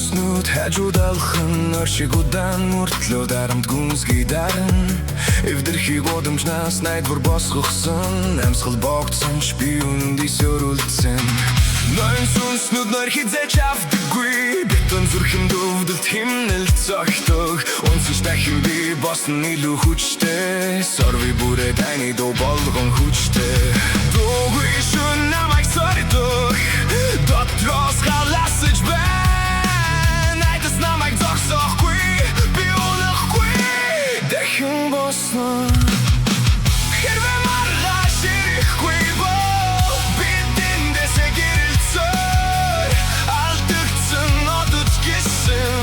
сүнснүүд хажуудалхан оршиг удаан мөртлөө дарамт гүнзгий даран эвдэрхийг удамжнаас найдвар босгосон амьсгал богдсон ч би үндис өрүүлдсэн ноён сүнснүүд нойр хизээч авдаггүй бетон зүрхэм дөвдөлт химнэл цогтог унсаж дахин би босно илүү хүчтэй сорви бүрээ таны дуу болгон хүчтэй дуугүй шүн намайг сордог дотроос халасаж байна найдас намайг зогсохгүй би унахгүй дахин босно хэрвээ маргааш ирэхгүй бол бидэндээс гэрэлцээр алдагдсан одод гисэн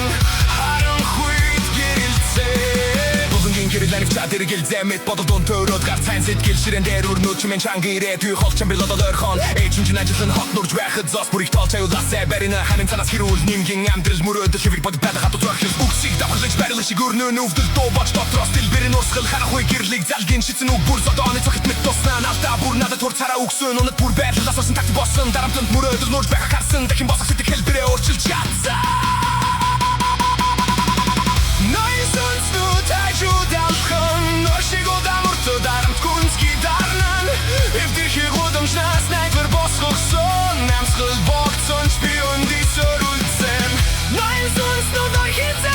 харанхуйд гэрэлцээ болонгийн гэрэлэнив чадэр гэлзэмэт бодолдон төрөд гар цайн сэтгэл ширэн дээр өрнөд чимэн чанга ирээ tuy холчан билодол ойрхон ээжин чин ажил нь хот нурж байхад зос бүрийг тоолч аюулаасаа барина ханин цанаас хэрүүл нэмгийн амдрал мөрөөдөл хэвийг бодит байдаг хатуу зөрхил үгсийг давхлаж барилах шиг өрнөө нүвдэл дуу боч дотроос дэлбэрэн урсгал харанхуй гэрлийг залгийн шицэн үг бүр содооны цохит мэт туснаа алдаа бүр надад тур цараа өгсөн унад бүр байрлал асуусан такт боссон дарамтанд мөрөөдөл нурж байхаа харсан дахин босох сэтгэл хэлбэрээ өөрчилж чадсан ноён сүнснүүд хажуудалхан оршиг удаан мөртлөө дарамт гүнзгий дарнан эвдэрхийг удамжнаас найдвар босгосон амьсгал богдсон ч би үндис өрүүлдсэн ноён сүнснүүд нойр хизээч